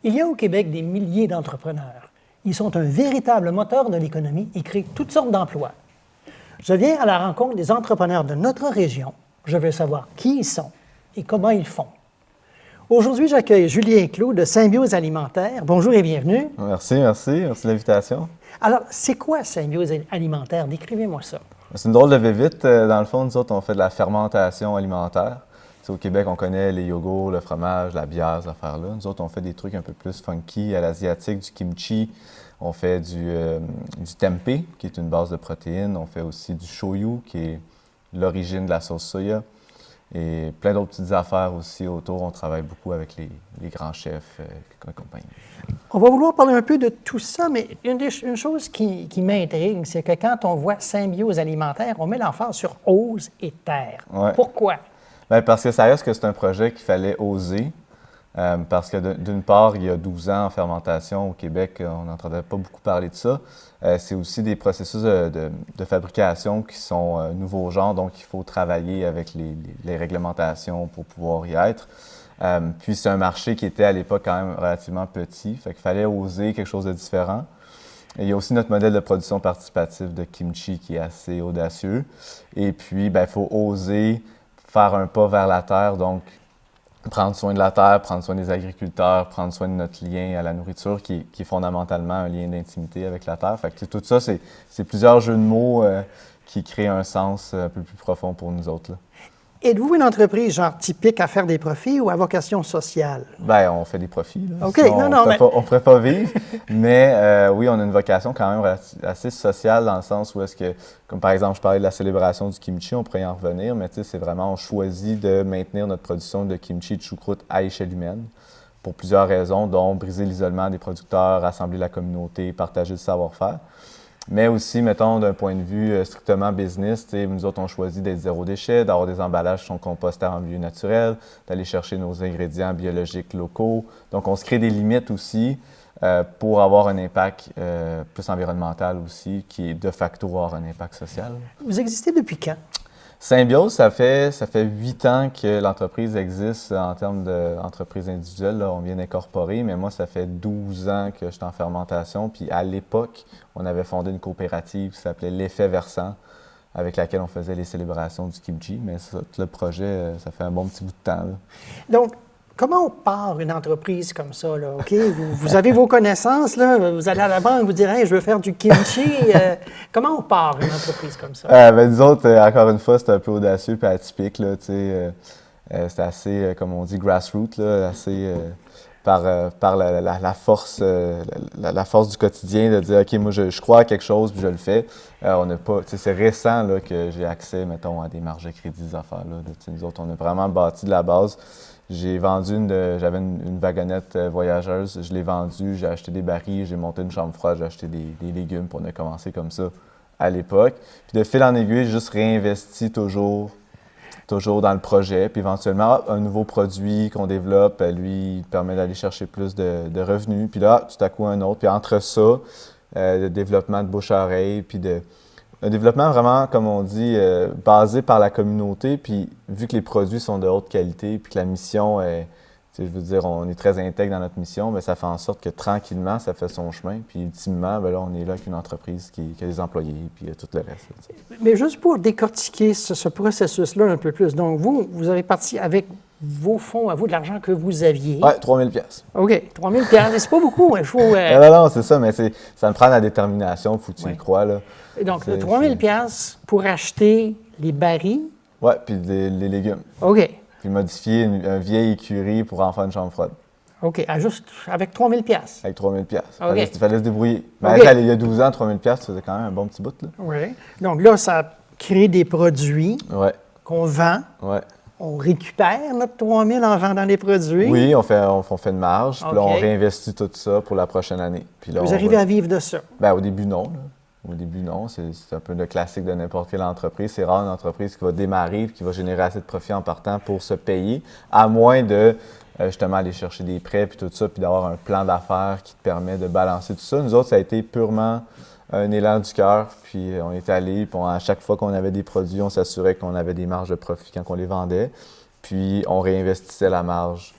Il y a au Québec des milliers d'entrepreneurs. Ils sont un véritable moteur de l'économie et créent toutes sortes d'emplois. Je viens à la rencontre des entrepreneurs de notre région. Je veux savoir qui ils sont et comment ils font. Aujourd'hui, j'accueille Julien Clou de Symbiose Alimentaire. Bonjour et bienvenue. Merci de l'invitation. Alors, c'est quoi Symbiose Alimentaire? Décrivez-moi ça. C'est une drôle de vite. Dans le fond, nous autres, on fait de la fermentation alimentaire. T'sais, au Québec, on connaît les yogourts, le fromage, la bière, ces affaires-là. Nous autres, on fait des trucs un peu plus funky à l'asiatique, du kimchi. On fait du tempeh, qui est une base de protéines. On fait aussi du shoyu, qui est l'origine de la sauce soya. Et plein d'autres petites affaires aussi autour. On travaille beaucoup avec les grands chefs et compagnie. On va vouloir parler un peu de tout ça, mais une chose qui m'intrigue, c'est que quand on voit Symbiose Alimentaire, on met l'emphase sur « ose » et « terre ». Ouais. Pourquoi? Bien, parce que ça reste que c'est un projet qu'il fallait oser. Parce que d'une part, il y a 12 ans en fermentation au Québec, on n'entendait pas beaucoup parler de ça. C'est aussi des processus de fabrication qui sont nouveaux genres, donc il faut travailler avec les réglementations pour pouvoir y être. Puis c'est un marché qui était à l'époque quand même relativement petit, fait qu'il fallait oser quelque chose de différent. Et il y a aussi notre modèle de production participative de kimchi qui est assez audacieux. Et puis, il faut oser faire un pas vers la terre, donc prendre soin de la terre, prendre soin des agriculteurs, prendre soin de notre lien à la nourriture qui est fondamentalement un lien d'intimité avec la terre. Fait que tout ça, c'est plusieurs jeux de mots qui créent un sens un peu plus profond pour nous autres, là. Êtes-vous une entreprise genre typique à faire des profits ou à vocation sociale? Bien, on fait des profits, là. OK, On mais... pourrait pas vivre, mais oui, on a une vocation quand même assez sociale dans le sens où est-ce que, comme par exemple, je parlais de la célébration du kimchi, on pourrait y en revenir, mais tu sais, c'est vraiment, on choisit de maintenir notre production de kimchi et de choucroute à échelle humaine pour plusieurs raisons, dont briser l'isolement des producteurs, rassembler la communauté, partager le savoir-faire. Mais aussi, mettons, d'un point de vue strictement business, nous autres, on choisit d'être zéro déchet, d'avoir des emballages qui sont compostables en milieu naturel, d'aller chercher nos ingrédients biologiques locaux. Donc, on se crée des limites aussi pour avoir un impact plus environnemental aussi, qui de facto avoir un impact social. Vous existez depuis quand? Symbiose, ça fait 8 ans que l'entreprise existe en termes d'entreprise individuelle. Là, on vient d'incorporer, mais moi, ça fait 12 ans que je suis en fermentation. Puis à l'époque, on avait fondé une coopérative qui s'appelait l'Effet Versant, avec laquelle on faisait les célébrations du kimchi. Mais ça, tout le projet, ça fait un bon petit bout de temps, là. Donc, comment on part une entreprise comme ça, là? OK, vous avez vos connaissances, là, vous allez à la banque, vous direz hey, « je veux faire du kimchi ». Comment on part une entreprise comme ça? Nous autres, encore une fois, c'est un peu audacieux et atypique, là, tu sais. C'est assez, comme on dit, grassroots, là, assez par la force du quotidien de dire « OK, moi, je crois à quelque chose puis je le fais ». On n'a pas, tu sais, c'est récent là, que j'ai accès, mettons, à des marges de crédit, des affaires-là. Nous autres, on a vraiment bâti de la base. J'ai vendu j'avais une wagonnette voyageuse, je l'ai vendue, j'ai acheté des barils, j'ai monté une chambre froide, j'ai acheté des légumes, puis on a commencé comme ça à l'époque. Puis de fil en aiguille, j'ai juste réinvesti toujours dans le projet. Puis éventuellement, un nouveau produit qu'on développe, lui, il permet d'aller chercher plus de revenus. Puis là, tout à coup, un autre. Puis entre ça, le développement de bouche à oreille, puis un développement vraiment, comme on dit, basé par la communauté. Puis vu que les produits sont de haute qualité, puis que la mission est, je veux dire, on est très intègre dans notre mission, bien, ça fait en sorte que tranquillement, ça fait son chemin. Puis ultimement, bien là, on est là avec une entreprise qui a des employés, puis tout le reste. Là, mais juste pour décortiquer ce processus-là un peu plus, donc vous avez parti avec vos fonds à vous, de l'argent que vous aviez. Oui, 3 000 $. OK, 3 000 $, c'est pas beaucoup. Il faut... Non, c'est ça, mais ça me prend la détermination, il faut que tu y crois, là. Et donc, 3 000 $, pour acheter les barils. Oui, puis les légumes. OK. Puis modifier un vieille écurie pour en faire une chambre froide. OK, juste avec 3 000 $. Avec 3 000 $. Okay. Il fallait se débrouiller. Mais okay. Il y a 12 ans, 3 000 $, ça faisait quand même un bon petit bout, là. Oui. Donc là, ça crée des produits qu'on vend. Ouais. On récupère notre 3 000 en vendant des produits. Oui, on fait une marge, puis là, on réinvestit tout ça pour la prochaine année. Puis là, vous arrivez à vivre de ça? Bien, au début, non. Là. Au début, non. C'est un peu le classique de n'importe quelle entreprise. C'est rare une entreprise qui va démarrer et qui va générer assez de profit en partant pour se payer, à moins de justement aller chercher des prêts puis tout ça, puis d'avoir un plan d'affaires qui te permet de balancer tout ça. Nous autres, ça a été purement un élan du cœur, puis on est allé, puis à chaque fois qu'on avait des produits, on s'assurait qu'on avait des marges de profit quand on les vendait, puis on réinvestissait la marge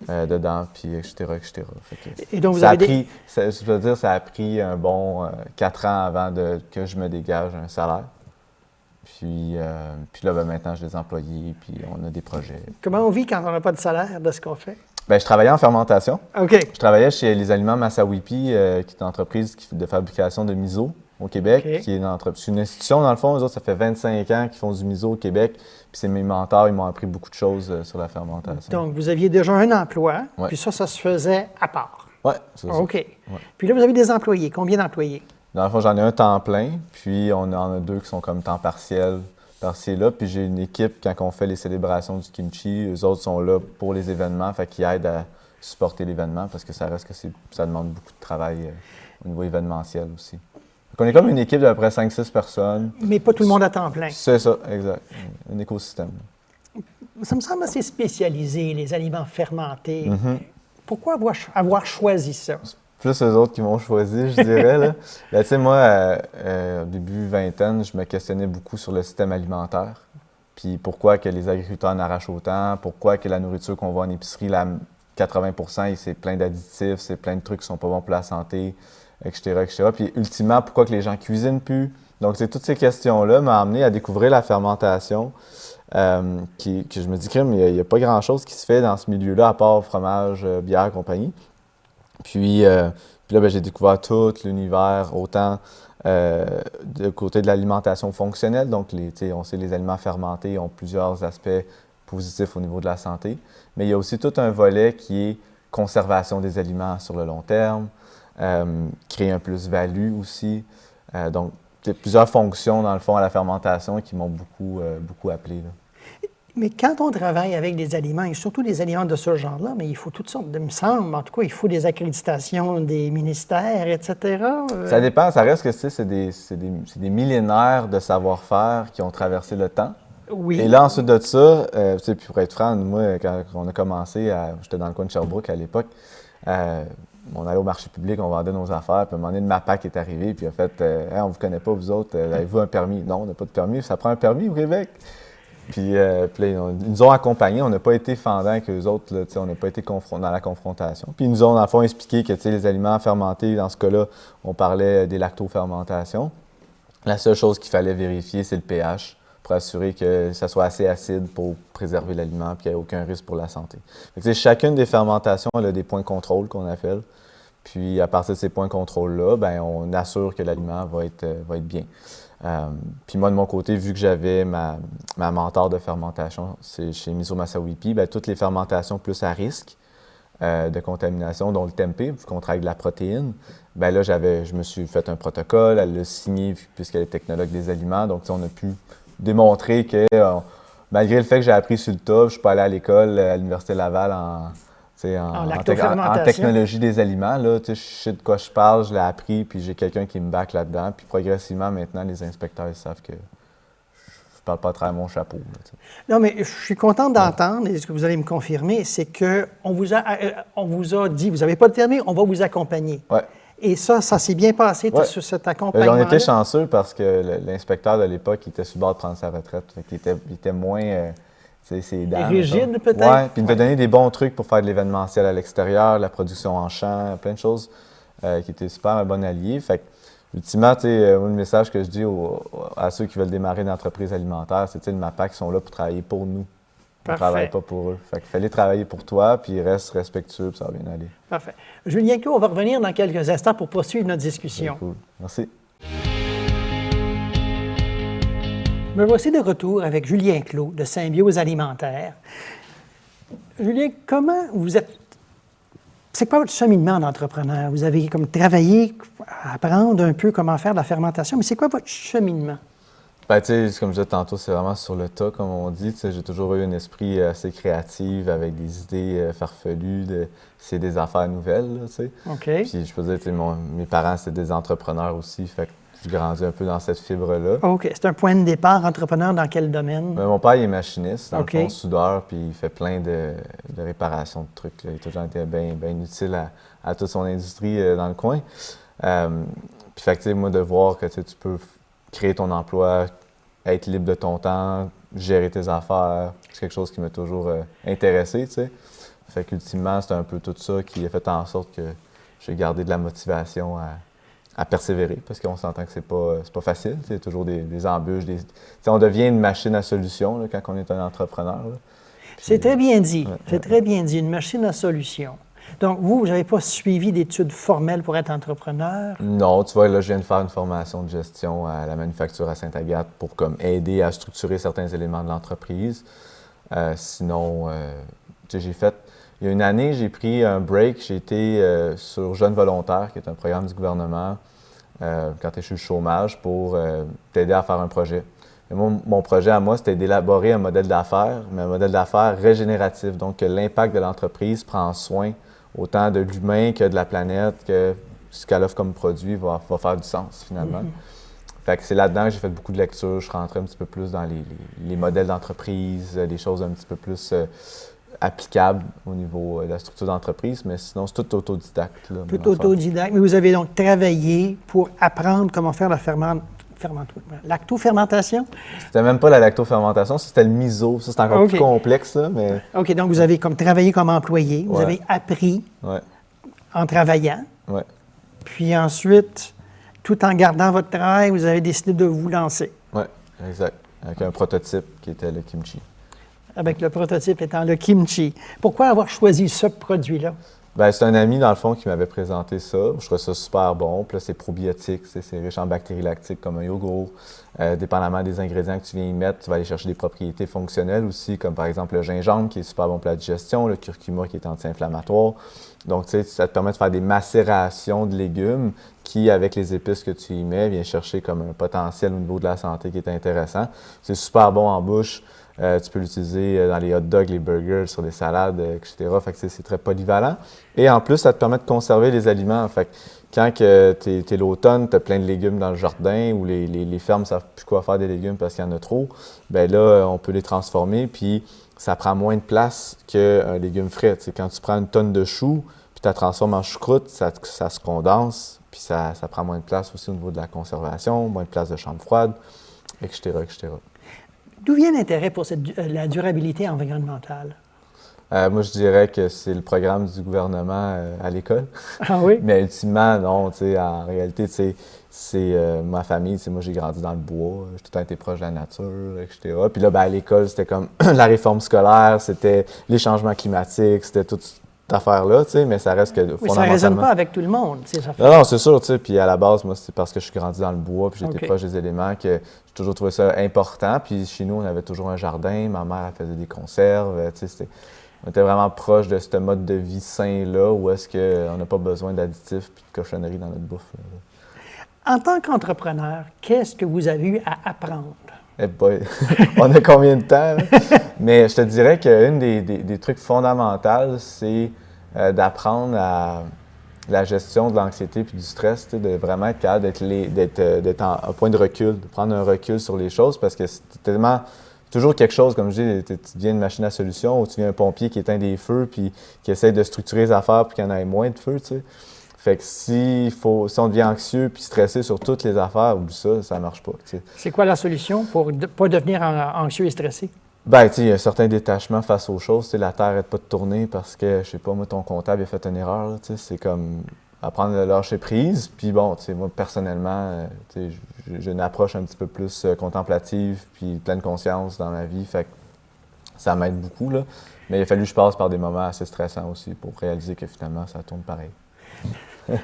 dedans, puis etc., etc. Fait que Et donc, vous ça a avez pris, je veux dire, ça a pris un bon 4 ans avant que je me dégage un salaire. Puis là, ben, maintenant, j'ai des employés, puis on a des projets. Comment on vit quand on n'a pas de salaire de ce qu'on fait? Ben, je travaillais en fermentation. OK. Je travaillais chez Les Aliments Massawipi, qui est une entreprise de fabrication de miso au Québec, OK. qui est c'est une institution, dans le fond. Eux autres, ça fait 25 ans qu'ils font du miso au Québec. Puis c'est mes mentors, ils m'ont appris beaucoup de choses sur la fermentation. Donc, vous aviez déjà un emploi, Ouais. puis ça se faisait à part. Ouais, c'est ça. OK. Puis là, vous avez des employés. Combien d'employés? Dans le fond, j'en ai un temps plein, puis on en a 2 qui sont comme temps partiel, par-ci là. Puis j'ai une équipe, quand on fait les célébrations du kimchi, eux autres sont là pour les événements, fait qu'ils aident à supporter l'événement, parce que ça reste que ça demande beaucoup de travail au niveau événementiel aussi. Donc on est comme une équipe d'à peu près 5-6 personnes. Mais pas tout le monde à temps plein. C'est ça, exact. Un écosystème. Ça me semble assez spécialisé, les aliments fermentés. Mm-hmm. Pourquoi avoir choisi ça? Plus eux autres qui m'ont choisi, je dirais. Là. Ben, tu sais, moi, au début vingtaine, je me questionnais beaucoup sur le système alimentaire. Puis pourquoi que les agriculteurs en arrachent autant, pourquoi que la nourriture qu'on voit en épicerie, 80%, c'est plein d'additifs, c'est plein de trucs qui sont pas bons pour la santé, etc., etc. Puis ultimement, pourquoi que les gens cuisinent plus? Donc, c'est toutes ces questions-là m'ont amené à découvrir la fermentation, que je me dis, crème, il n'y a pas grand-chose qui se fait dans ce milieu-là, à part fromage, bière, compagnie. Puis là, ben, j'ai découvert tout l'univers, autant du côté de l'alimentation fonctionnelle. Donc, on sait les aliments fermentés ont plusieurs aspects positifs au niveau de la santé. Mais il y a aussi tout un volet qui est conservation des aliments sur le long terme, créer un plus-value aussi. Donc, il y a plusieurs fonctions, dans le fond, à la fermentation qui m'ont beaucoup appelé, là. Mais quand on travaille avec des aliments, et surtout des aliments de ce genre-là, mais il faut toutes sortes, il me semble, en tout cas, il faut des accréditations des ministères, etc. Ça dépend, ça reste que c'est des millénaires de savoir-faire qui ont traversé le temps. Oui. Et là, ensuite de ça, puis pour être franc, moi, quand on a commencé, j'étais dans le coin de Sherbrooke à l'époque, on allait au marché public, on vendait nos affaires, puis à un moment donné, le MAPAC est arrivé, puis il a fait Hey, on ne vous connaît pas, vous autres, avez-vous un permis? Non, on n'a pas de permis, ça prend un permis au Québec. Puis là, ils nous ont accompagnés, on n'a pas été fendants avec eux autres, là, on n'a pas été dans la confrontation. Puis ils nous ont, dans le fond, expliqué que les aliments fermentés, dans ce cas-là, on parlait des lactofermentations. La seule chose qu'il fallait vérifier, c'est le pH, pour assurer que ça soit assez acide pour préserver l'aliment et qu'il n'y ait aucun risque pour la santé. Fait que, chacune des fermentations, elle a des points de contrôle qu'on appelle. Puis à partir de ces points de contrôle-là, ben, on assure que l'aliment va être bien. Puis moi, de mon côté, vu que j'avais ma mentor de fermentation, c'est chez Miso Massawipi, ben, toutes les fermentations plus à risque de contamination, dont le tempeh, vu qu'on travaille de la protéine, ben là, je me suis fait un protocole, elle l'a signé puisqu'elle est technologue des aliments, donc on a pu démontrer que, malgré le fait que j'ai appris sur le tas, je suis pas allé à l'école à l'Université Laval en technologie des aliments. Là, je sais de quoi je parle, je l'ai appris, puis j'ai quelqu'un qui me back là-dedans. Puis progressivement, maintenant, les inspecteurs ils savent que je parle pas à travers mon chapeau. Là, non, mais je suis contente d'entendre, et ce que vous allez me confirmer, c'est qu'on vous a dit, vous n'avez pas de permis, on va vous accompagner. Ouais. Et ça s'est bien passé, sur cet accompagnement. J'en étais chanceux parce que l'inspecteur de l'époque, il était sur le bord de prendre sa retraite. Il était moins... c'est rigide, peut-être? Oui, puis il nous a donné des bons trucs pour faire de l'événementiel à l'extérieur, la production en champ, plein de choses qui étaient super un bon allié. Fait que, ultimement, le message que je dis à ceux qui veulent démarrer une entreprise alimentaire, c'est le MAPAC qui sont là pour travailler pour nous. On ne travaille pas pour eux. Fait qu'il fallait travailler pour toi, puis reste respectueux, puis ça va bien aller. Parfait. Julien Clos, on va revenir dans quelques instants pour poursuivre notre discussion. C'est cool. Merci. Me voici de retour avec Julien Clos de Symbiose Alimentaire. Julien, comment vous êtes... C'est quoi votre cheminement d'entrepreneur? Vous avez comme travaillé à apprendre un peu comment faire de la fermentation, mais c'est quoi votre cheminement? Ben, tu sais, comme je disais tantôt, c'est vraiment sur le tas, comme on dit. J'ai toujours eu un esprit assez créatif, avec des idées farfelues, c'est des affaires nouvelles, tu sais. OK. Puis je peux dire, mes parents, c'est des entrepreneurs aussi, fait que j'ai grandi un peu dans cette fibre-là. OK. C'est un point de départ, entrepreneur dans quel domaine? Ben, mon père, il est machiniste, dans OK. le fond, soudeur, puis il fait plein de réparations de trucs, là. Il a toujours été bien utile à toute son industrie dans le coin. Puis fait que, tu sais, moi, de voir que tu peux créer ton emploi, être libre de ton temps, gérer tes affaires, c'est quelque chose qui m'a toujours intéressé, tu sais. Fait qu'ultimement, c'est un peu tout ça qui a fait en sorte que j'ai gardé de la motivation à persévérer, parce qu'on s'entend que c'est pas facile. Il y a toujours des embûches. On devient une machine à solutions là, quand on est un entrepreneur. Là. C'est très bien dit. Ouais, C'est très bien dit, une machine à solution. Donc, vous n'avez pas suivi d'études formelles pour être entrepreneur? Non, tu vois, là, je viens de faire une formation de gestion à la manufacture à Sainte-Agathe pour comme aider à structurer certains éléments de l'entreprise. Sinon, j'ai fait... Il y a une année, j'ai pris un break. J'ai été sur Jeunes volontaires, qui est un programme du gouvernement, quand tu es sur le chômage, pour t'aider à faire un projet. Et moi, mon projet à moi, c'était d'élaborer un modèle d'affaires, mais un modèle d'affaires régénératif. Donc, que l'impact de l'entreprise prend soin autant de l'humain que de la planète, que ce qu'elle offre comme produit va faire du sens, finalement. Fait que c'est là-dedans que j'ai fait beaucoup de lectures. Je suis rentré un petit peu plus dans les modèles d'entreprise, des choses un petit peu plus applicables au niveau de la structure d'entreprise, mais sinon, c'est tout autodidacte. Là, Tout autodidacte. Mais vous avez donc travaillé pour apprendre comment faire la lactofermentation? C'était même pas la lactofermentation, c'était le miso. Ça, c'est encore plus complexe, là, mais... OK, donc vous avez comme travaillé comme employé, vous Ouais. avez appris Ouais. en travaillant, Ouais. puis ensuite, tout en gardant votre travail, vous avez décidé de vous lancer. Oui, exact. Avec un prototype qui était le kimchi. Avec le prototype étant le kimchi. Pourquoi avoir choisi ce produit-là? Bien, c'est un ami, dans le fond, qui m'avait présenté ça. Je trouvais ça super bon. Puis là, c'est probiotique, c'est riche en bactéries lactiques comme un yogourt. Dépendamment des ingrédients que tu viens y mettre, tu vas aller chercher des propriétés fonctionnelles aussi, comme par exemple le gingembre, qui est super bon pour la digestion, le curcuma, qui est anti-inflammatoire. Donc, tu sais, ça te permet de faire des macérations de légumes qui, avec les épices que tu y mets, vient chercher comme un potentiel au niveau de la santé qui est intéressant. C'est super bon en bouche. Tu peux l'utiliser dans les hot dogs, les burgers, sur des salades, etc. Fait que c'est très polyvalent. Et en plus, ça te permet de conserver les aliments. Fait que quand t'es l'automne, tu as plein de légumes dans le jardin ou les fermes ne savent plus quoi faire des légumes parce qu'il y en a trop, bien là, on peut les transformer, puis ça prend moins de place qu'un légume frais. T'sais, quand tu prends une tonne de choux, puis tu la transformes en choucroute, ça se condense, puis ça prend moins de place aussi au niveau de la conservation, moins de place de chambre froide, etc., etc. D'où vient l'intérêt pour la durabilité environnementale? Moi, je dirais que c'est le programme du gouvernement à l'école. Ah oui? Mais ultimement, non, tu sais, en réalité, tu sais, c'est ma famille, tu sais, moi, j'ai grandi dans le bois, j'ai tout le temps été proche de la nature, etc. Puis là, ben, à l'école, c'était comme la réforme scolaire, c'était les changements climatiques, c'était toute cette affaire-là, tu sais, mais ça reste que Oui, ça ne résonne pas avec tout le monde, ces affaires. Non, c'est sûr, tu sais, puis à la base, moi, c'est parce que je suis grandi dans le bois, puis j'étais OK. proche des éléments que j'ai toujours trouvé ça important. Puis chez nous, on avait toujours un jardin, ma mère, elle faisait des conserves, tu sais, on était vraiment proche de ce mode de vie sain-là, où est-ce qu'on n'a pas besoin d'additifs puis de cochonneries dans notre bouffe. Là. En tant qu'entrepreneur, qu'est-ce que vous avez eu à apprendre? Eh boy, on a combien de temps? Là? Mais je te dirais qu'un des trucs fondamentaux, c'est d'apprendre à la gestion de l'anxiété puis du stress, de vraiment être capable d'être en point de recul, de prendre un recul sur les choses, parce que c'est tellement... toujours quelque chose, comme je dis, tu deviens une machine à solution ou tu deviens un pompier qui éteint des feux puis qui essaie de structurer les affaires pour qu'il y en ait moins de feux, tu sais. Fait que si on devient anxieux puis stressé sur toutes les affaires, oublie ça, ça marche pas, tu sais. C'est quoi la solution pour ne pas devenir anxieux et stressé? Ben, tu sais, il y a un certain détachement face aux choses, tu sais, la Terre n'arrête pas de tourner parce que, je sais pas, moi, ton comptable a fait une erreur, là, tu sais, c'est comme apprendre à lâcher prise, puis bon, tu sais, moi, personnellement, tu sais, j'ai une approche un petit peu plus contemplative puis pleine conscience dans ma vie, fait que ça m'aide beaucoup, là. Mais il a fallu que je passe par des moments assez stressants aussi pour réaliser que finalement, ça tourne pareil.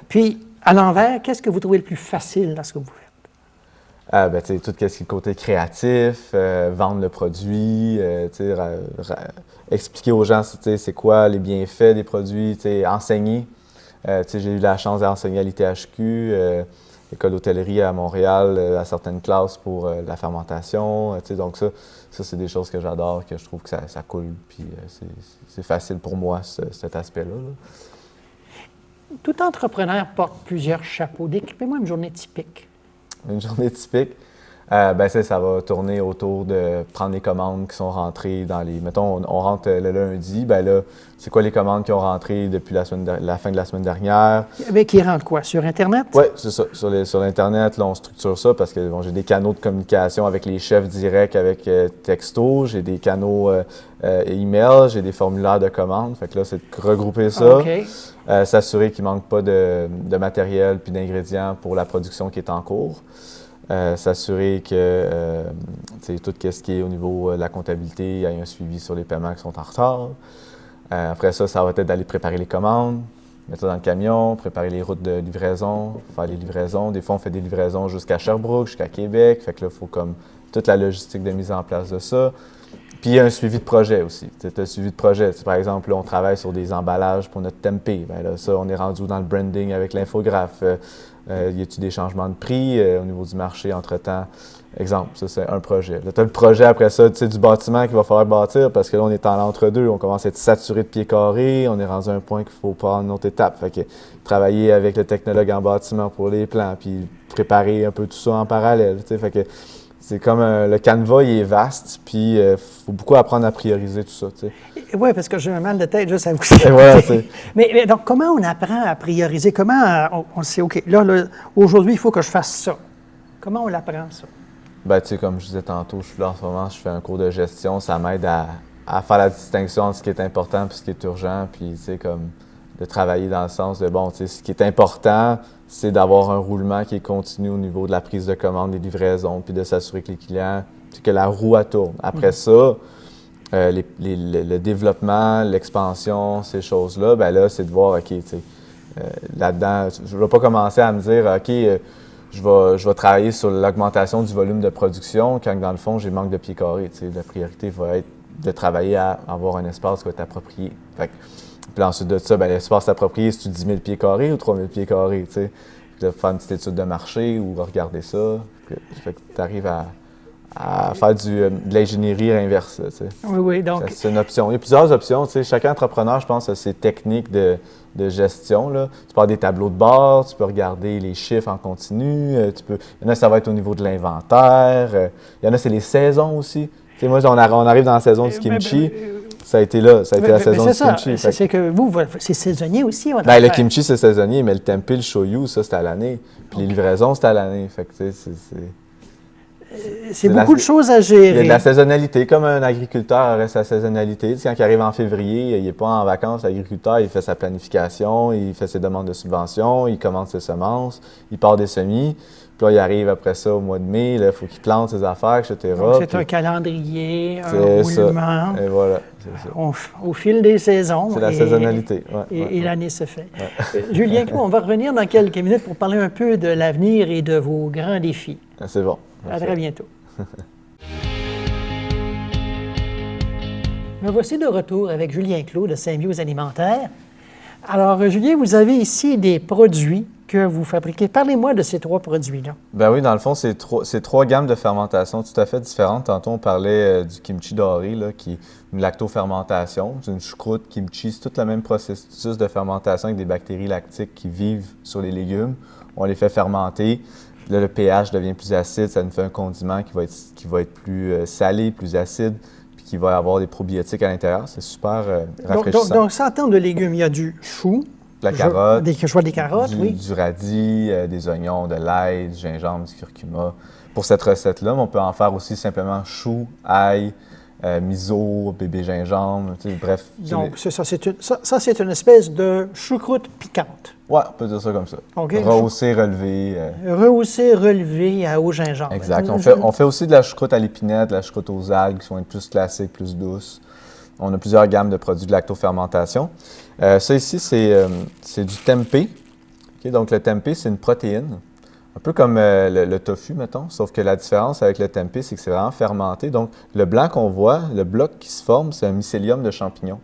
Puis, à l'envers, qu'est-ce que vous trouvez le plus facile dans ce que vous faites? Ben, tu sais, tout ce qui est le côté créatif, vendre le produit, tu sais, expliquer aux gens, tu sais, c'est quoi les bienfaits des produits, tu sais, enseigner. Tu sais, j'ai eu la chance d'enseigner à l'ITHQ, école d'hôtellerie à Montréal, à certaines classes pour la fermentation. Tu sais, donc ça, c'est des choses que j'adore, que je trouve que ça coule, puis c'est facile pour moi, cet aspect-là. Là. Tout entrepreneur porte plusieurs chapeaux. Décrivez-moi une journée typique. Une journée typique. Ça va tourner autour de prendre les commandes qui sont rentrées dans les... Mettons, on rentre le lundi, là, c'est quoi les commandes qui ont rentré depuis la fin de la semaine dernière? Mais qui rentrent quoi? Sur Internet? Oui, c'est ça. Sur Internet, là, on structure ça parce que j'ai des canaux de communication avec les chefs directs, avec texto, j'ai des canaux email, j'ai des formulaires de commandes. Fait que là, c'est de regrouper ça, s'assurer qu'il ne manque pas de matériel puis d'ingrédients pour la production qui est en cours. S'assurer que tout ce qui est au niveau de la comptabilité, il y a un suivi sur les paiements qui sont en retard. Après ça, ça va être d'aller préparer les commandes, mettre ça dans le camion, préparer les routes de livraison, faire les livraisons. Des fois, on fait des livraisons jusqu'à Sherbrooke, jusqu'à Québec. Fait que là, il faut comme toute la logistique de mise en place de ça. Puis, il y a un suivi de projet aussi. Un suivi de projet. Par exemple, là, on travaille sur des emballages pour notre tempeh. Là, ça, on est rendu dans le branding avec l'infographe. Y a-t-il des changements de prix au niveau du marché entre-temps? Exemple, ça, c'est un projet. Là, tu as le projet après ça, du bâtiment qu'il va falloir bâtir parce que là, on est en l'entre-deux. On commence à être saturé de pieds carrés. On est rendu à un point qu'il faut prendre une autre étape. Fait que travailler avec le technologue en bâtiment pour les plans, puis préparer un peu tout ça en parallèle. Fait que c'est comme le canevas, il est vaste, puis il faut beaucoup apprendre à prioriser tout ça. Oui, parce que j'ai un mal de tête juste à vous voilà, mais donc, comment on apprend à prioriser? Comment on sait, OK, là, aujourd'hui, il faut que je fasse ça. Comment on l'apprend, ça? Comme je disais tantôt, en ce moment, je fais un cours de gestion. Ça m'aide à faire la distinction entre ce qui est important et ce qui est urgent, puis, comme de travailler dans le sens de, ce qui est important, c'est d'avoir un roulement qui est continu au niveau de la prise de commande, des livraisons, puis de s'assurer que les clients, que la roue elle tourne. Après ça, le développement, l'expansion, ces choses-là, là, c'est de voir, OK, là-dedans, je ne vais pas commencer à me dire, OK, je vais travailler sur l'augmentation du volume de production quand, dans le fond, j'ai manque de pieds carrés. La priorité va être de travailler à avoir un espace qui va être approprié. Puis ensuite de ça, l'espace approprié, c'est-tu 10 000 pieds carrés ou 3 000 pieds carrés? De faire une petite étude de marché ou regarder ça. Fait que tu arrives à faire de l'ingénierie inverse. Oui, donc... C'est une option. Il y a plusieurs options. Chaque entrepreneur, je pense, a ses techniques de gestion. Là. Tu peux avoir des tableaux de bord, tu peux regarder les chiffres en continu. Il y en a, ça va être au niveau de l'inventaire. Il y en a, c'est les saisons aussi. Moi, on arrive dans la saison du kimchi. Ça a été la saison du kimchi. C'est que vous, c'est saisonnier aussi. Le kimchi, c'est saisonnier, mais le tempeh, le shoyu, ça, c'est à l'année. Puis les livraisons, c'est à l'année. Fait que, c'est beaucoup de choses à gérer. Il y a de la saisonnalité, comme un agriculteur aurait sa saisonnalité. Quand il arrive en février, il n'est pas en vacances, l'agriculteur, il fait sa planification, il fait ses demandes de subvention, il commande ses semences, il part des semis. Puis là, il arrive après ça au mois de mai, il faut qu'il plante ses affaires, etc. Donc, c'est un calendrier, un roulement. Et voilà, c'est ça. Au fil des saisons. C'est la saisonnalité. Et l'année se fait. Julien Clou, on va revenir dans quelques minutes pour parler un peu de l'avenir et de vos grands défis. C'est bon. À très bientôt. Me voici de retour avec Julien Clou de Symbiose Alimentaire. Alors, Julien, vous avez ici des produits que vous fabriquez. Parlez-moi de ces 3 produits-là. Oui, dans le fond, c'est 3 gammes de fermentation tout à fait différentes. Tantôt, on parlait du kimchi doré, là, qui est une lactofermentation. C'est une choucroute kimchi. C'est tout le même processus de fermentation avec des bactéries lactiques qui vivent sur les légumes. On les fait fermenter. Là, le pH devient plus acide. Ça nous fait un condiment qui va être plus salé, plus acide, puis qui va avoir des probiotiques à l'intérieur. C'est super rafraîchissant. Donc, ça, en termes de légumes, il y a du chou. La carotte. Je vois des carottes, oui. Du radis, des oignons, de l'ail, du gingembre, du curcuma. Pour cette recette-là, on peut en faire aussi simplement chou, ail, miso, bébé gingembre, bref. Donc, ça, c'est une espèce de choucroute piquante. Oui, on peut dire ça comme ça. Okay. Rehaussé, relevé. Rehaussé, relevé au gingembre. Exact. On fait aussi de la choucroute à l'épinette, de la choucroute aux algues, qui vont être plus classiques, plus douces. On a plusieurs gammes de produits de lactofermentation. Ça ici, c'est du tempeh. Okay? Donc, le tempeh, c'est une protéine. Un peu comme le tofu, mettons, sauf que la différence avec le tempeh, c'est que c'est vraiment fermenté. Donc, le blanc qu'on voit, le bloc qui se forme, c'est un mycélium de champignons.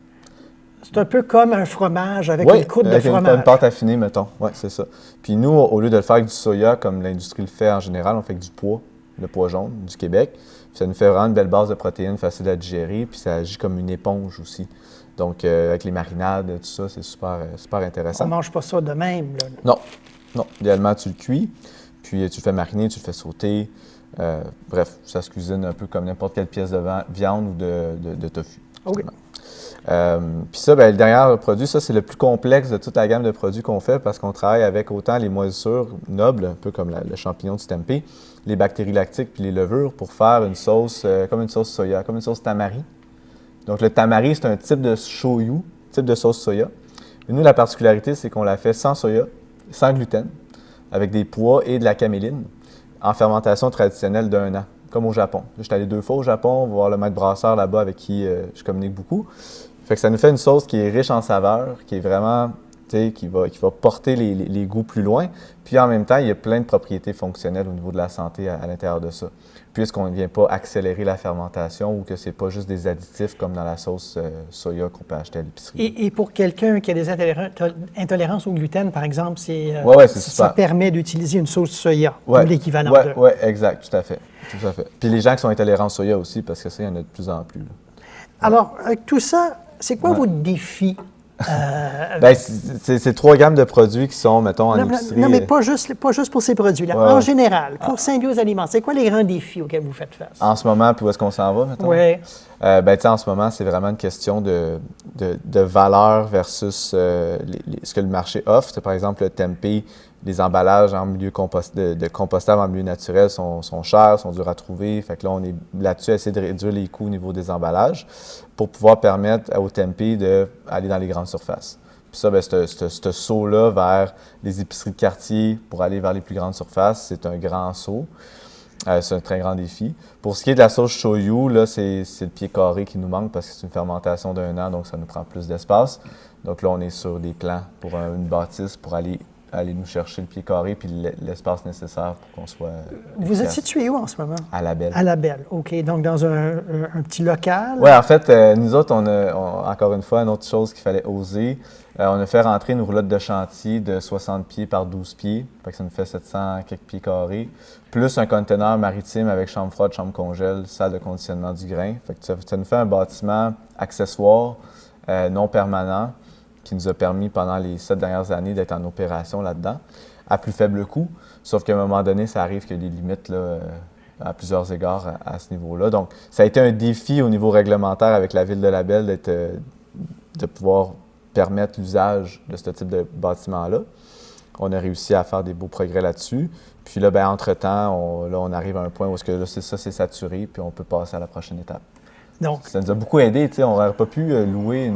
C'est un peu comme un fromage avec une croûte de fromage. Une pâte affinée, mettons. Oui, c'est ça. Puis nous, au lieu de le faire avec du soya, comme l'industrie le fait en général, on fait avec du pois, le pois jaune du Québec. Puis ça nous fait vraiment une belle base de protéines facile à digérer, puis ça agit comme une éponge aussi. Donc, avec les marinades, tout ça, c'est super intéressant. On ne mange pas ça de même, là. Non. Idéalement, tu le cuis, puis tu le fais mariner, tu le fais sauter. Bref, ça se cuisine un peu comme n'importe quelle pièce de viande ou de tofu. OK. Puis ça, bien, le dernier produit, ça, c'est le plus complexe de toute la gamme de produits qu'on fait parce qu'on travaille avec autant les moisissures nobles, un peu comme le champignon du tempeh, les bactéries lactiques puis les levures pour faire une sauce comme une sauce soya, comme une sauce tamari. Donc, le tamari, c'est un type de shoyu, type de sauce soya. Et nous, la particularité, c'est qu'on la fait sans soya, sans gluten, avec des pois et de la caméline, en fermentation traditionnelle d'1 an, comme au Japon. Je suis allé 2 fois au Japon, voir le maître brasseur là-bas avec qui je communique beaucoup. Fait que ça nous fait une sauce qui est riche en saveurs, qui est vraiment, qui va porter les goûts plus loin. Puis en même temps, il y a plein de propriétés fonctionnelles au niveau de la santé à l'intérieur de ça. Puisqu'on ne vient pas accélérer la fermentation ou que c'est pas juste des additifs comme dans la sauce soya qu'on peut acheter à l'épicerie. Et pour quelqu'un qui a des intolérances au gluten, par exemple, ça permet d'utiliser une sauce soya, ou l'équivalent de... Oui, exact, tout à fait. Puis les gens qui sont intolérants au soya aussi, parce que ça, il y en a de plus en plus. Là. Alors, avec tout ça, c'est quoi votre défi? Bien, c'est 3 gammes de produits qui sont, mettons, en épicerie. Non, mais pas juste pour ces produits-là. En général, pour Symbiose Aliments, c'est quoi les grands défis auxquels vous faites face? En ce moment, puis où est-ce qu'on s'en va, mettons? Oui. En ce moment, c'est vraiment une question de valeur versus ce que le marché offre. C'est, par exemple, le tempeh, les emballages en milieu de compostable en milieu naturel sont chers, sont durs à trouver. Fait que là, on est là-dessus à essayer de réduire les coûts au niveau des emballages pour pouvoir permettre au tempeh d'aller dans les grandes surfaces. Puis ça, bien, ce saut-là vers les épiceries de quartier pour aller vers les plus grandes surfaces, c'est un grand saut. C'est un très grand défi. Pour ce qui est de la sauce shoyu, là, c'est le pied carré qui nous manque parce que c'est une fermentation d'1 an, donc ça nous prend plus d'espace. Donc là, on est sur des plans pour une bâtisse pour aller nous chercher le pied carré puis l'espace nécessaire pour qu'on soit... Vous êtes situé où en ce moment? À La Belle. À La Belle, OK. Donc, dans un petit local? Oui, en fait, nous autres, encore une fois, une autre chose qu'il fallait oser, on a fait rentrer une roulotte de chantier de 60 pieds par 12 pieds, fait que ça nous fait 700 quelques pieds carrés, plus un conteneur maritime avec chambre froide, chambre congèle, salle de conditionnement du grain. Fait que ça nous fait un bâtiment accessoire, non permanent, qui nous a permis pendant les 7 dernières années d'être en opération là-dedans, à plus faible coût. Sauf qu'à un moment donné, ça arrive qu'il y a des limites là, à plusieurs égards à ce niveau-là. Donc, ça a été un défi au niveau réglementaire avec la Ville de La Belle de pouvoir permettre l'usage de ce type de bâtiment-là. On a réussi à faire des beaux progrès là-dessus. Puis là, bien, entre-temps, on arrive à un point où c'est saturé, puis on peut passer à la prochaine étape. Donc, ça nous a beaucoup aidé. On n'aurait pas pu louer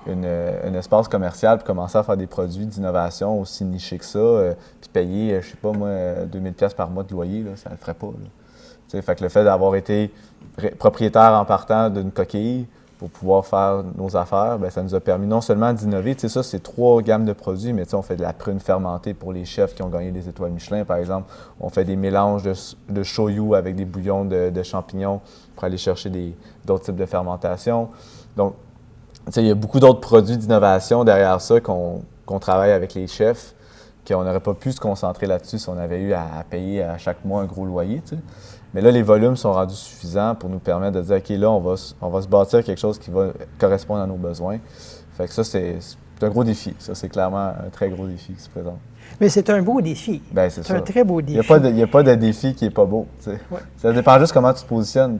un espace commercial pour commencer à faire des produits d'innovation aussi nichés que ça, puis payer, je sais pas moi, 2000 $ par mois de loyer, là, ça ne le ferait pas. Fait que le fait d'avoir été propriétaire en partant d'une coquille pour pouvoir faire nos affaires, bien, ça nous a permis non seulement d'innover, ça c'est 3 gammes de produits, mais on fait de la prune fermentée pour les chefs qui ont gagné des étoiles Michelin, par exemple. On fait des mélanges de shoyu avec des bouillons de champignons pour aller chercher d'autres types de fermentation. Donc, il y a beaucoup d'autres produits d'innovation derrière ça qu'on travaille avec les chefs, qu'on n'aurait pas pu se concentrer là-dessus si on avait eu à payer à chaque mois un gros loyer. T'sais. Mais là, les volumes sont rendus suffisants pour nous permettre de dire, OK, là, on va se bâtir quelque chose qui va correspondre à nos besoins. Fait que ça, c'est un gros défi. Ça, c'est clairement un très gros défi qui se présente. Mais c'est un beau défi. Bien, c'est un très beau défi. Il n'y a pas de défi qui n'est pas beau. Ouais. Ça dépend juste comment tu te positionnes.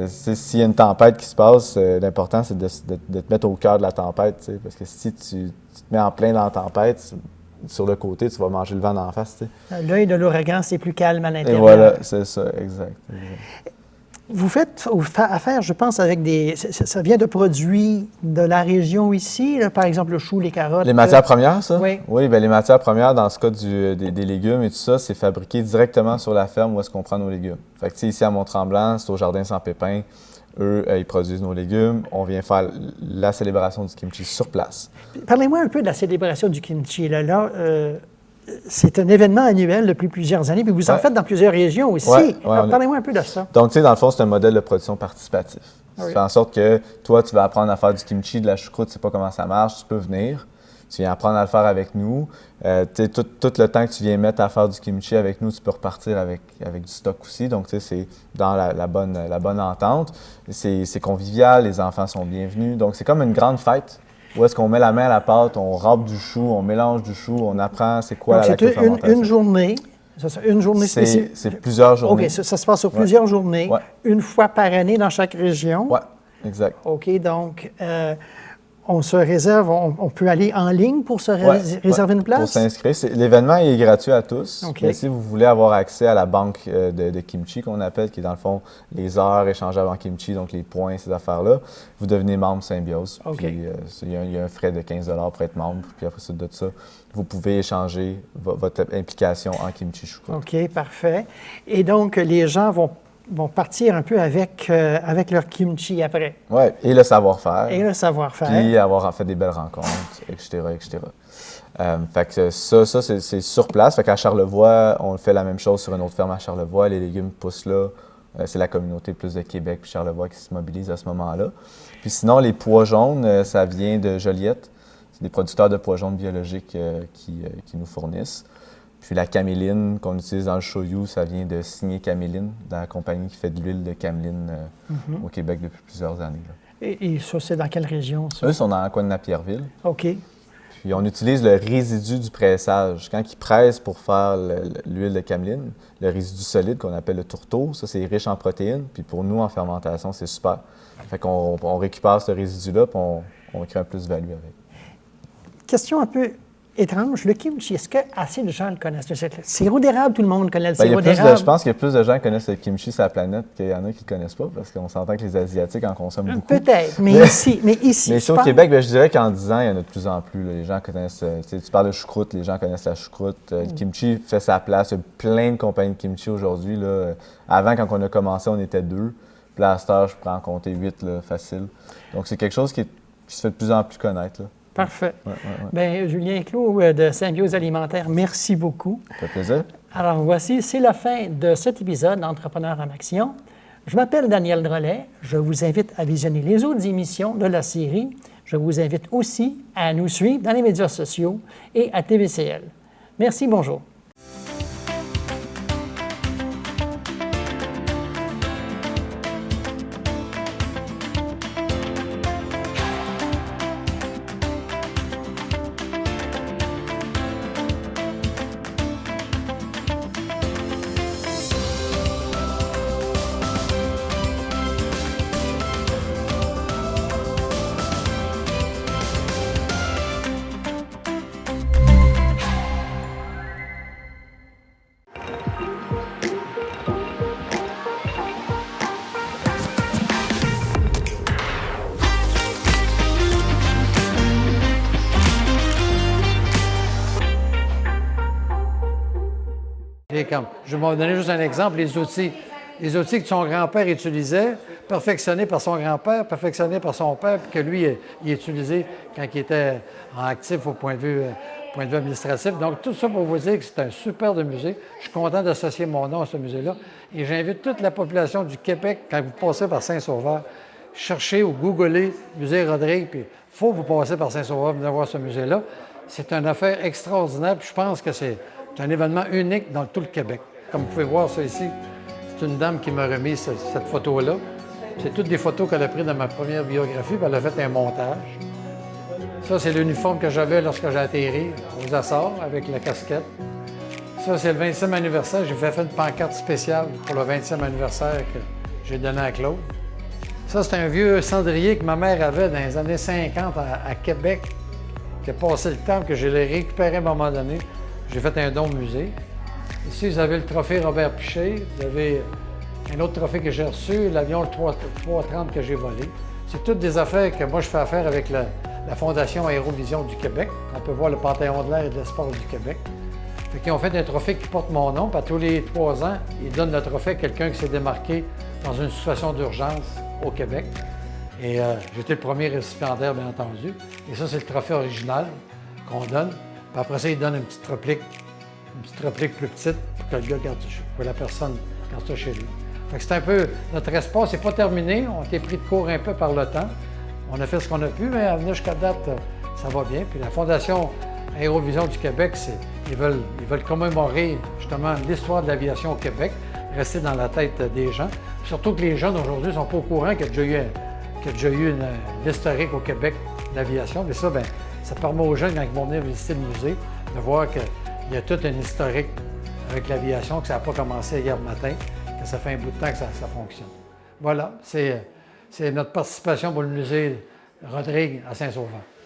S'il y a une tempête qui se passe, l'important, c'est de te mettre au cœur de la tempête. Parce que si tu te mets en plein dans la tempête, sur le côté, tu vas manger le vent d'en face. L'œil de l'ouragan, c'est plus calme à l'intérieur. Et voilà, c'est ça, exact. Vous faites affaire, je pense, avec ça vient de produits de la région ici, là, par exemple le chou, les carottes. Les matières premières, ça? Oui. Oui, bien, les matières premières, dans ce cas des légumes et tout ça, c'est fabriqué directement sur la ferme où est-ce qu'on prend nos légumes. Fait que, ici à Mont-Tremblant, c'est au Jardin sans pépins. Eux, ils produisent nos légumes. On vient faire la célébration du kimchi sur place. Parlez-moi un peu de la célébration du kimchi. Là, c'est un événement annuel depuis plusieurs années, puis vous en faites dans plusieurs régions aussi. Parlez-moi un peu de ça. Donc, dans le fond, c'est un modèle de production participatif. Ça fait en sorte que toi, tu vas apprendre à faire du kimchi, de la choucroute, tu ne sais pas comment ça marche, tu peux venir. Tu viens apprendre à le faire avec nous. Tout le temps que tu viens mettre à faire du kimchi avec nous, tu peux repartir avec du stock aussi. Donc, c'est dans la bonne entente. C'est convivial, les enfants sont bienvenus. Donc, c'est comme une grande fête où est-ce qu'on met la main à la pâte, on râpe du chou, on mélange du chou, on apprend c'est quoi la lactofermentation. C'est une journée. Ça, une journée spécifique? C'est plusieurs journées. OK, ça se passe sur plusieurs journées, une fois par année dans chaque région? Oui, exact. OK, donc on se réserve, on peut aller en ligne pour se réserver une place? Pour s'inscrire. L'événement est gratuit à tous. Okay. Mais si vous voulez avoir accès à la banque de kimchi qu'on appelle, qui est dans le fond les heures échangeables en kimchi, donc les points, ces affaires-là, vous devenez membre Symbiose. Okay. Puis il y a un frais de 15 $ pour être membre. Puis après ça, vous pouvez échanger votre implication en kimchi choucroute. OK, parfait. Et donc, les gens vont partir un peu avec leur kimchi après. Oui, et le savoir-faire. Et le savoir-faire. Puis avoir fait des belles rencontres, etc., etc. Fait que ça c'est sur place. Fait qu'à Charlevoix, on fait la même chose sur une autre ferme à Charlevoix. Les légumes poussent là. C'est la communauté plus de Québec puis Charlevoix qui se mobilise à ce moment-là. Puis sinon, les pois jaunes, ça vient de Joliette. C'est des producteurs de pois jaunes biologiques qui nous fournissent. Puis la caméline qu'on utilise dans le shoyu, ça vient de Signé Caméline, dans la compagnie qui fait de l'huile de caméline au Québec depuis plusieurs années. Là. Et ça, c'est dans quelle région, ça? Eux sont dans le coin de Napierville. OK. Puis on utilise le résidu du pressage. Quand ils pressent pour faire l'huile de caméline, le résidu solide qu'on appelle le tourteau, ça c'est riche en protéines. Puis pour nous, en fermentation, c'est super. Fait qu'on récupère ce résidu-là, puis on crée un plus-value avec. Question un peu étrange, le kimchi, est-ce que assez de gens le connaissent? Le sirop d'érable, tout le monde connaît le sirop d'érable. Je pense qu'il y a plus de gens qui connaissent le kimchi sur la planète qu'il y en a qui ne le connaissent pas, parce qu'on s'entend que les Asiatiques en consomment beaucoup. Peut-être, mais ici... Mais ici au Québec, je dirais qu'en 10 ans, il y en a de plus en plus. Là. Les gens connaissent... tu parles de choucroute, les gens connaissent la choucroute. Le kimchi fait sa place. Il y a plein de compagnies de kimchi aujourd'hui. Là. Avant, quand on a commencé, on était 2. Puis là, à cette heure, je pourrais en compter 8, là, facile. Donc, c'est quelque chose qui se fait de plus en plus connaître. Là. Parfait. Ouais. Bien, Julien Clos de Symbiose Alimentaire, merci beaucoup. Ça fait plaisir. Alors, voici, c'est la fin de cet épisode d'Entrepreneurs en action. Je m'appelle Daniel Drolet. Je vous invite à visionner les autres émissions de la série. Je vous invite aussi à nous suivre dans les médias sociaux et à TVCL. Merci, bonjour. Je vais vous donner juste un exemple, les outils. Les outils que son grand-père utilisait, perfectionnés par son grand-père, perfectionnés par son père, puis que lui, il utilisait quand il était en actif au point de vue administratif. Donc, tout ça pour vous dire que c'est un super de musée. Je suis content d'associer mon nom à ce musée-là. Et j'invite toute la population du Québec, quand vous passez par Saint-Sauveur, cherchez ou googlez Musée Rodrigue, puis il faut vous passer par Saint-Sauveur pour venir voir ce musée-là. C'est une affaire extraordinaire, puis je pense que c'est un événement unique dans tout le Québec. Comme vous pouvez voir ça ici, c'est une dame qui m'a remis cette photo-là. C'est toutes des photos qu'elle a prises dans ma première biographie, puis elle a fait un montage. Ça, c'est l'uniforme que j'avais lorsque j'ai atterri aux Açores avec la casquette. Ça, c'est le 20e anniversaire. J'ai fait une pancarte spéciale pour le 20e anniversaire que j'ai donné à Claude. Ça, c'est un vieux cendrier que ma mère avait dans les années 50 à Québec, qui a passé le temps, que je l'ai récupéré à un moment donné. J'ai fait un don au musée. Ici, vous avez le trophée Robert Piché. Vous avez un autre trophée que j'ai reçu, l'avion 330 que j'ai volé. C'est toutes des affaires que moi, je fais affaire avec la Fondation Aérovision du Québec. On peut voir le Panthéon de l'air et de l'espace du Québec. Ils ont fait un trophée qui porte mon nom. Puis à tous les 3 ans, ils donnent le trophée à quelqu'un qui s'est démarqué dans une situation d'urgence au Québec. Et j'étais le premier récipiendaire, bien entendu. Et ça, c'est le trophée original qu'on donne. Puis après ça, ils donnent une petite réplique plus petite pour que le gars garde, pour la personne garde ça chez lui. Fait que c'est un peu, notre espace n'est pas terminé. On a été pris de court un peu par le temps. On a fait ce qu'on a pu, mais à venir jusqu'à date, ça va bien. Puis la Fondation Aérovision du Québec, ils veulent commémorer justement l'histoire de l'aviation au Québec, rester dans la tête des gens. Puis surtout que les jeunes aujourd'hui ne sont pas au courant qu'il y a déjà eu une historique au Québec de l'aviation. Mais ça, bien, ça permet aux jeunes, quand ils vont venir visiter le musée, de voir qu'il y a toute une historique avec l'aviation, que ça n'a pas commencé hier matin, que ça fait un bout de temps que ça fonctionne. Voilà, c'est notre participation pour le musée Rodrigue à Saint-Sauveur.